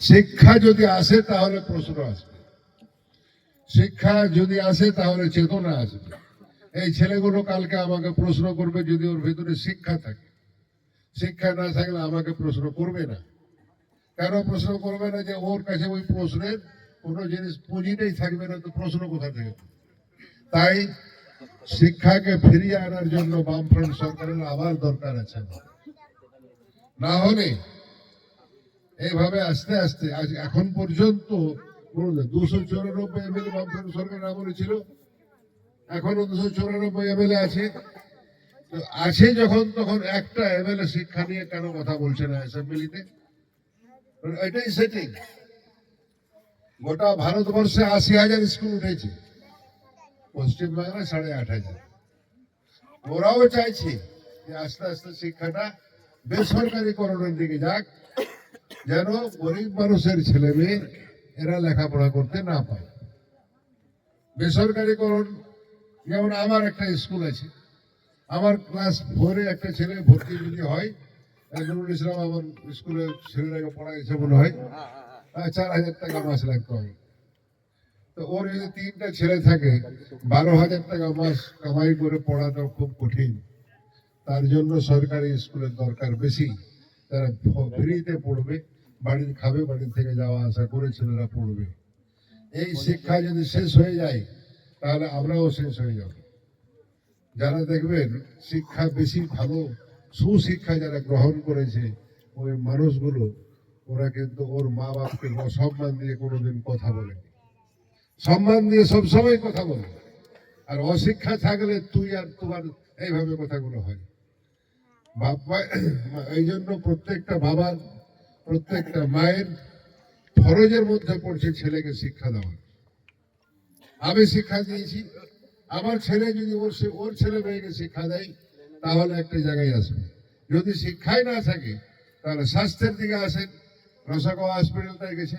শিক্ষা যদি আসে তাহলে প্রশ্ন আসবে, শিক্ষা যদি আসে তাহলে চেতনা আসবে। এই ছেলেগুলো কালকে আমাকে প্রশ্ন করবে যদি ওর ভিতরে শিক্ষা থাকে। শিক্ষা না থাকলে আমাকে প্রশ্ন করবে না। কেন প্রশ্ন করবে না? যে ওর কাছে ওই প্রশ্নের কোনো জিনিস পুঁজিটাই থাকবে না, তো প্রশ্ন কোথা থেকে? তাই শিক্ষাকে ফিরিয়ে আনার জন্য বামফ্রন্ট সরকারের আবার দরকার আছে। না হলে এইভাবে আস্তে আস্তে আজ এখন পর্যন্ত 294 এমএলএ বামফ্রন্ট সরকারের আমলে ছিল, এখনো 294 এমএলএ আছে। তো আছে যখন, তখন একটা এমএলএ শিক্ষা নিয়ে কেন কথা বলছে না অ্যাসেম্বলিতে? এটাই সেটিং। গোটা ভারতবর্ষে 80,000 স্কুল উঠেছে, পশ্চিমবাংলায় 8,500। ওরাও চাইছে যে আস্তে আস্তে শিক্ষাটা বেসরকারিকরণের দিকে যাক, যেন গরিব মানুষের ছেলে মেয়ে এরা লেখাপড়া করতে না পায়। বেসরকারিকরণ, যেমন আমার একটা স্কুল আছে, আমার ক্লাস 4-এ একটা ছেলে ভর্তি যদি হয়, নুরুল ইসলাম আমার স্কুলে ছেলেটাকে পড়াইছে মনে হয়, 4,000 টাকা মাস লাগতে হবে। তো ওর যদি 3টা ছেলে থাকে, 12,000 টাকা মাস কামাই করে পড়াটা খুব কঠিন। তার জন্য সরকারি স্কুলের দরকার বেশি। তারা ফ্রিতে পড়বে, বাড়ির খাবে, বাড়ি থেকে যাওয়া আসা করে ছেলেরা পড়বে। এই শিক্ষা যদি শেষ হয়ে যায় তাহলে আমরাও শেষ হয়ে যাব। যারা দেখবেন শিক্ষা বেশি ভালো, সুশিক্ষা যারা গ্রহণ করেছে ওই মানুষগুলো, ওরা কিন্তু ওর মা বাপকে সম্মান দিয়ে কোনোদিন কথা বলেনি, সম্মান দিয়ে সবসময় কথা বলে। আর অশিক্ষা থাকলে তুই আর তোমার এইভাবে কথাগুলো হয়। বাবা, এই জন্য প্রত্যেকটা বাবার, প্রত্যেকটা মায়ের ফরজের মধ্যে পড়ছে ছেলেকে শিক্ষা দেওয়া। আমি শিক্ষা দিয়েছি, আমার ছেলে যদি ওর ছেলে মেয়েকে শিক্ষা দেয় তাহলে একটা জায়গায় আসবে। যদি শিক্ষাই না থাকে তাহলে স্বাস্থ্যের দিকে আসেন, রসাগো হসপিটালটায় গেছে,